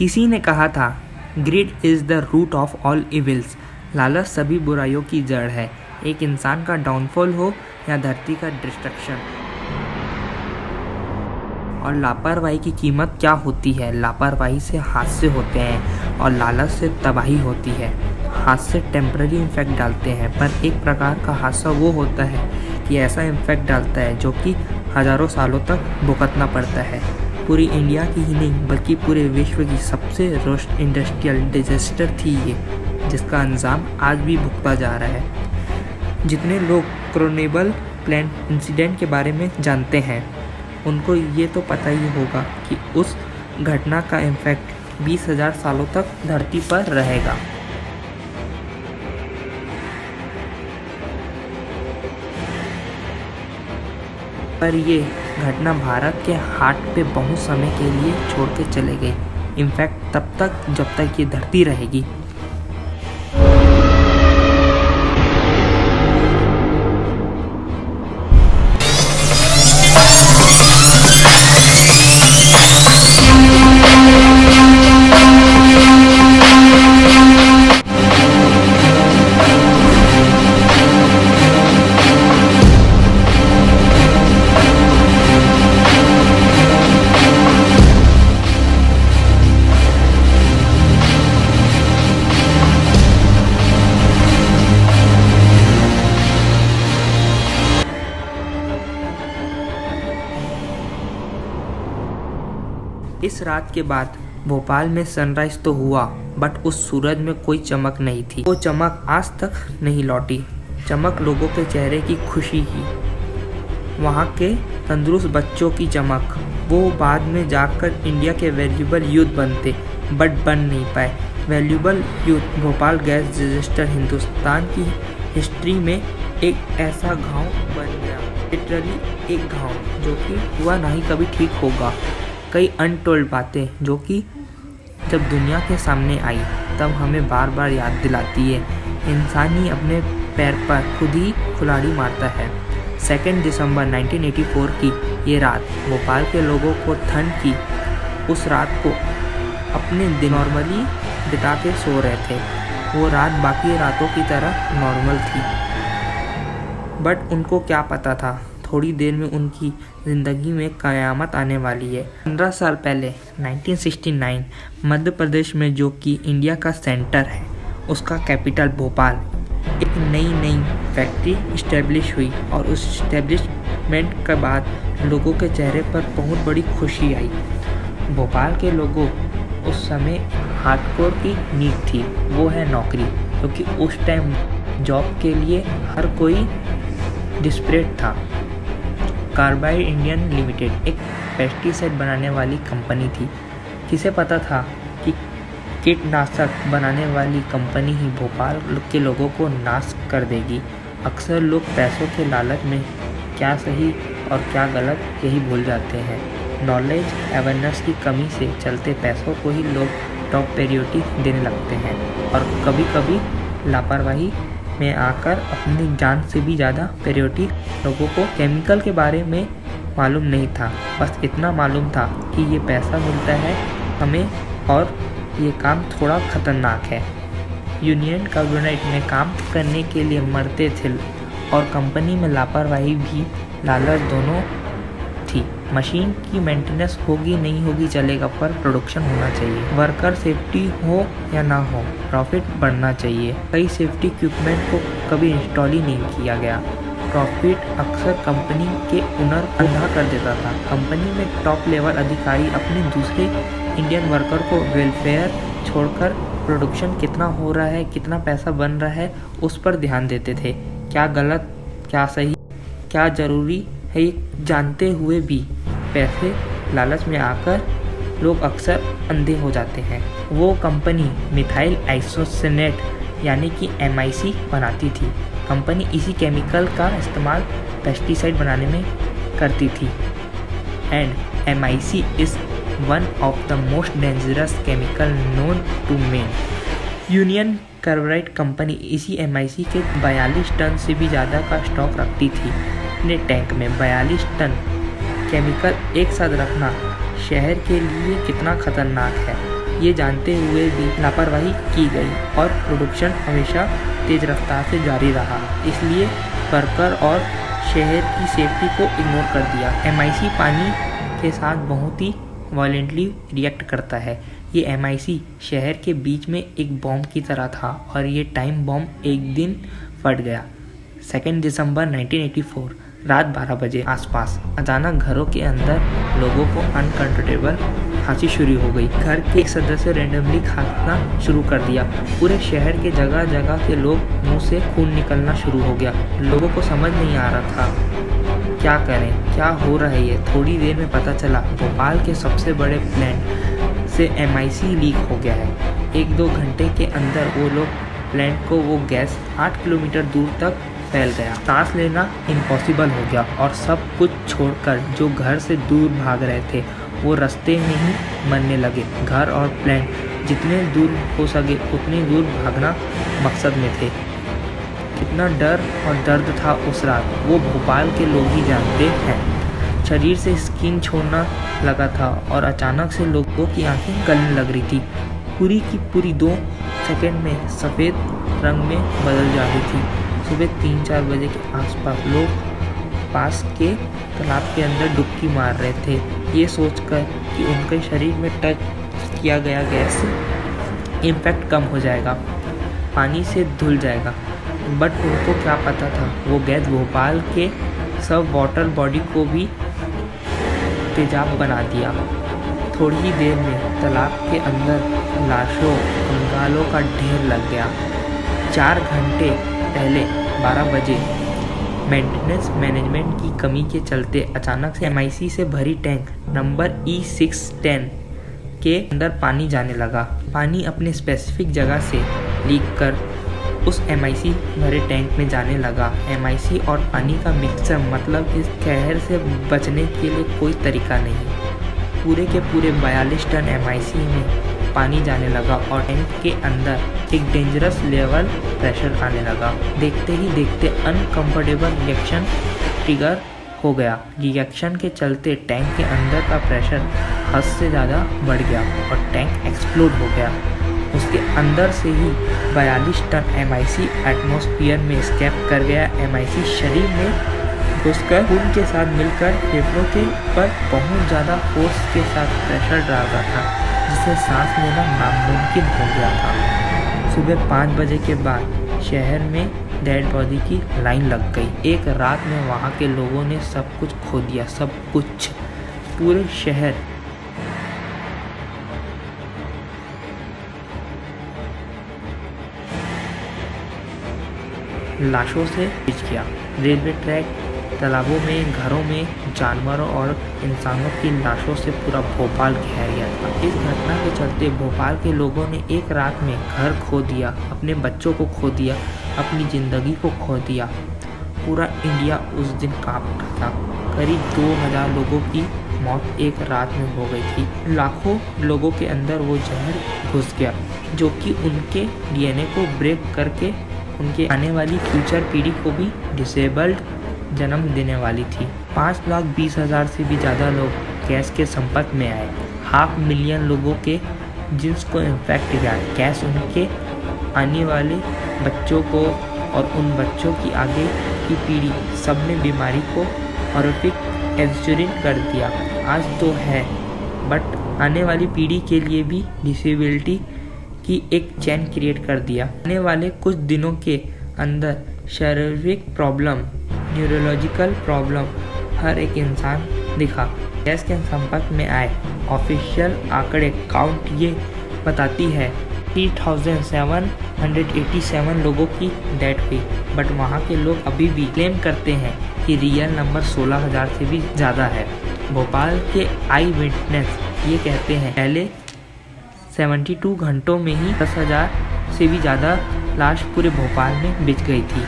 किसी ने कहा था, greed is the root of all evils. लालच सभी बुराइयों की जड़ है। एक इंसान का डाउनफॉल हो या धरती का डिस्ट्रक्शन। और लापरवाही की कीमत क्या होती है? लापरवाही से हादसे होते हैं और लालच से तबाही होती है। हादसे टेम्पररी इम्पैक्ट डालते हैं, पर एक प्रकार का हादसा वो होता है कि ऐसा इम्पैक्ट डालता है जो कि हज़ारों सालों तक भुगतना पड़ता है। पूरी इंडिया की ही नहीं बल्कि पूरे विश्व की सबसे वर्स्ट इंडस्ट्रियल डिजास्टर थी ये, जिसका अंजाम आज भी भुगता जा रहा है। जितने लोग क्रोनेबल प्लांट इंसिडेंट के बारे में जानते हैं उनको ये तो पता ही होगा कि उस घटना का इम्पैक्ट 20,000 सालों तक धरती पर रहेगा। पर ये घटना भारत के हार्ट पे बहुत समय के लिए छोड़ के चले गई। इनफैक्ट तब तक जब तक ये धरती रहेगी। इस रात के बाद भोपाल में सनराइज तो हुआ, बट उस सूरज में कोई चमक नहीं थी। वो चमक आज तक नहीं लौटी। चमक लोगों के चेहरे की खुशी की, वहाँ के तंदुरुस्त बच्चों की चमक। वो बाद में जाकर इंडिया के वैल्यूबल यूथ बनते, बट बन नहीं पाए। Valuable youth Bhopal gas disaster Hindustan की हिस्ट्री में एक ऐसा घाव बन गया, लिटरली एक घाव जो कि हुआ नहीं कभी ठीक होगा। कई अनटोल्ड बातें जो कि जब दुनिया के सामने आई तब हमें बार बार याद दिलाती है, इंसान ही अपने पैर पर खुद ही कुल्हाड़ी मारता है। 2 दिसंबर 1984 की ये रात भोपाल के लोगों को ठंड की उस रात को अपने दिन नॉर्मली बिता के सो रहे थे। वो रात बाकी रातों की तरह नॉर्मल थी, बट उनको क्या पता था थोड़ी देर में उनकी ज़िंदगी में क़यामत आने वाली है। 15 साल पहले 1969 मध्य प्रदेश में, जो कि इंडिया का सेंटर है, उसका कैपिटल भोपाल, एक नई फैक्ट्री इस्टेब्लिश हुई और उस इस्टेब्लिशमेंट के बाद लोगों के चेहरे पर बहुत बड़ी खुशी आई। भोपाल के लोगों उस समय हार्डकोर की नीड थी, वो है नौकरी, क्योंकि उस टाइम जॉब के लिए हर कोई डिस्परेट था। कार्बाइड इंडियन लिमिटेड एक पेस्टिसाइड बनाने वाली कंपनी थी। किसे पता था कि कीटनाशक बनाने वाली कंपनी ही भोपाल के लोगों को नाश कर देगी। अक्सर लोग पैसों के लालच में क्या सही और क्या गलत यही भूल जाते हैं। नॉलेज अवेयरनेस की कमी से चलते पैसों को ही लोग टॉप प्रायोरिटी देने लगते हैं और कभी कभी लापरवाही में आकर अपनी जान से भी ज़्यादा प्रायोरिटी। लोगों को केमिकल के बारे में मालूम नहीं था, बस इतना मालूम था कि ये पैसा मिलता है हमें और ये काम थोड़ा ख़तरनाक है। यूनियन कार्बाइड में काम करने के लिए मरते थे और कंपनी में लापरवाही भी लालच दोनों थी। मशीन की मेंटेनेंस होगी नहीं होगी चलेगा, पर प्रोडक्शन होना चाहिए। वर्कर सेफ्टी हो या ना हो, प्रॉफिट बढ़ना चाहिए। कई सेफ्टी इक्विपमेंट को कभी इंस्टॉल ही नहीं किया गया। प्रॉफिट अक्सर कंपनी के ओनर अंधा कर देता था। कंपनी में टॉप लेवल अधिकारी अपने दूसरे इंडियन वर्कर को वेलफेयर छोड़कर प्रोडक्शन कितना हो रहा है, कितना पैसा बन रहा है, उस पर ध्यान देते थे। क्या गलत, क्या सही, क्या ज़रूरी है, ये जानते हुए भी पैसे लालच में आकर लोग अक्सर अंधे हो जाते हैं। वो कंपनी मिथाइल आइसोसिनेट यानी कि MIC बनाती थी। कंपनी इसी केमिकल का इस्तेमाल पेस्टिसाइड बनाने में करती थी। And MIC is one of the most dangerous chemical known to man. Union Carbide company इसी MIC के 42 टन से भी ज़्यादा का स्टॉक रखती थी। अपने टैंक में 42 टन केमिकल एक साथ रखना शहर के लिए कितना खतरनाक है, ये जानते हुए भी लापरवाही की गई और प्रोडक्शन हमेशा तेज रफ्तार से जारी रहा। इसलिए वर्कर और शहर की सेफ्टी को इग्नोर कर दिया। MIC पानी के साथ बहुत ही वायलेंटली रिएक्ट करता है। ये MIC शहर के बीच में एक बॉम्ब की तरह था और ये टाइम बॉम्ब एक दिन फट गया। 2 दिसंबर 1984 रात 12 बजे आसपास अचानक घरों के अंदर लोगों को अनकंट्रोलेबल खांसी शुरू हो गई। घर के एक सदस्य रैंडमली खांसना शुरू कर दिया। पूरे शहर के जगह जगह के लोग मुंह से खून निकलना शुरू हो गया। लोगों को समझ नहीं आ रहा था क्या करें, क्या हो रहा है। ये थोड़ी देर में पता चला भोपाल के सबसे बड़े प्लांट से MIC लीक हो गया है। 1-2 घंटे के अंदर वो लोग प्लांट को वो गैस 8 किलोमीटर दूर तक फैल गया। सांस लेना इम्पॉसिबल हो गया और सब कुछ छोड़कर जो घर से दूर भाग रहे थे वो रास्ते में ही मरने लगे। घर और प्लांट जितने दूर हो सके उतने दूर भागना मकसद में थे। कितना डर और दर्द था उस रात वो भोपाल के लोग ही जानते हैं। शरीर से स्किन छोड़ना लगा था और अचानक से लोगों की आंखें गलने लग रही थी। पूरी की पूरी 2 सेकंड में सफ़ेद रंग में बदल जा रही थी। सुबह 3-4 बजे के आसपास लोग पास के तालाब के अंदर डुबकी मार रहे थे, ये सोचकर कि उनके शरीर में टच किया गया गैस इम्पैक्ट कम हो जाएगा, पानी से धुल जाएगा। बट उनको क्या पता था वो गैस भोपाल के सब वाटर बॉडी को भी तेजाब बना दिया। थोड़ी ही देर में तालाब के अंदर लाशों कंगालों का ढेर लग गया। 4 घंटे पहले 12 बजे मेंटेनेंस मैनेजमेंट की कमी के चलते अचानक से MIC से भरी टैंक नंबर E610 के अंदर पानी जाने लगा। पानी अपने स्पेसिफिक जगह से लीक कर उस MIC भरे टैंक में जाने लगा। MIC और पानी का मिक्सचर, मतलब इस कहर से बचने के लिए कोई तरीका नहीं। पूरे के पूरे 42 टन MIC में पानी जाने लगा और टैंक के अंदर एक डेंजरस लेवल प्रेशर आने लगा। देखते ही देखते अनकंफर्टेबल रिएक्शन ट्रिगर हो गया। रिएक्शन के चलते टैंक के अंदर का प्रेशर हद से ज़्यादा बढ़ गया और टैंक एक्सप्लोड हो गया। उसके अंदर से ही 42 टन MIC एटमॉस्फेयर में एस्केप कर गया। MIC शरीर में घुसकर खून के साथ मिलकर फेफड़ों के पर बहुत ज़्यादा फोर्स के साथ प्रेशर डाल रहा था, जिससे सांस लेना नामुमकिन हो गया था। सुबह 5 बजे के बाद शहर में डेड बॉडी की लाइन लग गई। एक रात में वहाँ के लोगों ने सब कुछ खो दिया, सब कुछ। पूरे शहर लाशों से भीग गया। रेलवे ट्रैक, तालाबों में, घरों में जानवरों और इंसानों की लाशों से पूरा भोपाल घेर गया था। इस घटना के चलते भोपाल के लोगों ने एक रात में घर खो दिया, अपने बच्चों को खो दिया, अपनी ज़िंदगी को खो दिया। पूरा इंडिया उस दिन कांप उठा था। करीब 2000 लोगों की मौत एक रात में हो गई थी। लाखों लोगों के अंदर वो जहर घुस गया, जो कि उनके DNA को ब्रेक करके उनके आने वाली फ्यूचर पीढ़ी को भी डिसेबल्ड जन्म देने वाली थी। 5,20,000 से भी ज़्यादा लोग गैस के संपर्क में आए। 500,000 लोगों के जिन्स को इन्फेक्ट किया। गैस उनके आने वाले बच्चों को और उन बच्चों की आगे की पीढ़ी सब ने बीमारी को हॉरिफिक एंश्योरिंग कर दिया। आज तो है, बट आने वाली पीढ़ी के लिए भी डिसेबिलिटी की एक चैन क्रिएट कर दिया। आने वाले कुछ दिनों के अंदर शारीरिक प्रॉब्लम, न्यूरोलॉजिकल प्रॉब्लम हर एक इंसान दिखा। गैस के संपर्क में आए। ऑफिशियल आंकड़े काउंट ये बताती है 3,787 लोगों की डेथ हुई, बट वहाँ के लोग अभी भी क्लेम करते हैं कि रियल नंबर 16,000 से भी ज़्यादा है। भोपाल के आई विटनेस ये कहते हैं पहले 72 घंटों में ही 10,000 से भी ज़्यादा लाश पूरे भोपाल में बिछ गई थी।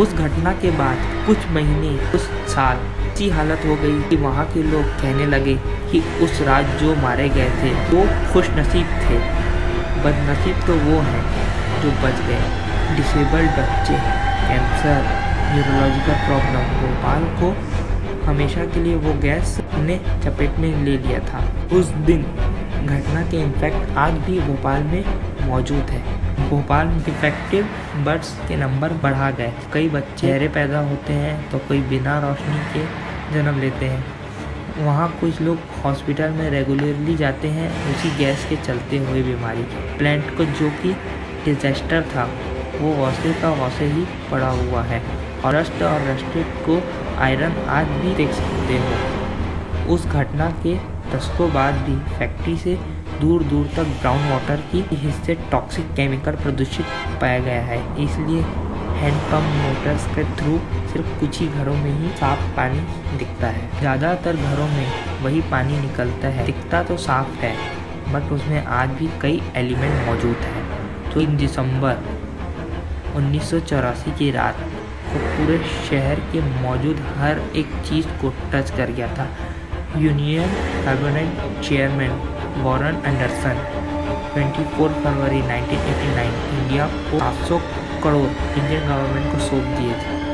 उस घटना के बाद कुछ महीने, कुछ साल ऐसी हालत हो गई कि वहाँ के लोग कहने लगे कि उस रात जो मारे गए थे वो खुशनसीब थे। बदनसीब तो वो हैं जो बच गए। डिसेबल्ड बच्चे, कैंसर, न्यूरोलॉजिकल प्रॉब्लम। भोपाल को हमेशा के लिए वो गैस ने चपेट में ले लिया था। उस दिन घटना के इम्पैक्ट आज भी भोपाल में मौजूद है। भोपाल में डिफेक्टिव बर्ड्स के नंबर बढ़ा गए। कई बच्चे चेहरे पैदा होते हैं तो कोई बिना रोशनी के जन्म लेते हैं। वहाँ कुछ लोग हॉस्पिटल में रेगुलरली जाते हैं उसी गैस के चलते हुए बीमारी। प्लांट को जो कि डिजास्टर था वो वैसे का वैसे ही पड़ा हुआ है। और रस्ट और रस्टेड को आयरन आज भी देख सकते हो। उस घटना के दशकों बाद भी फैक्ट्री से दूर दूर तक ग्राउंड वाटर की हिस्से टॉक्सिक केमिकल प्रदूषित पाया गया है। इसलिए हैंडपम्प मोटर्स के थ्रू सिर्फ कुछ ही घरों में ही साफ पानी दिखता है। ज़्यादातर घरों में वही पानी निकलता है। दिखता तो साफ है बट उसमें आज भी कई एलिमेंट मौजूद हैं। तो 3 दिसंबर 1984 की रात को पूरे शहर के मौजूद हर एक चीज़ को टच कर गया था। Union cabinet chairman Warren Anderson 24 फरवरी 1989 इंडिया को 700 करोड़ इंडियन गवर्नमेंट को सौंप दिए थे।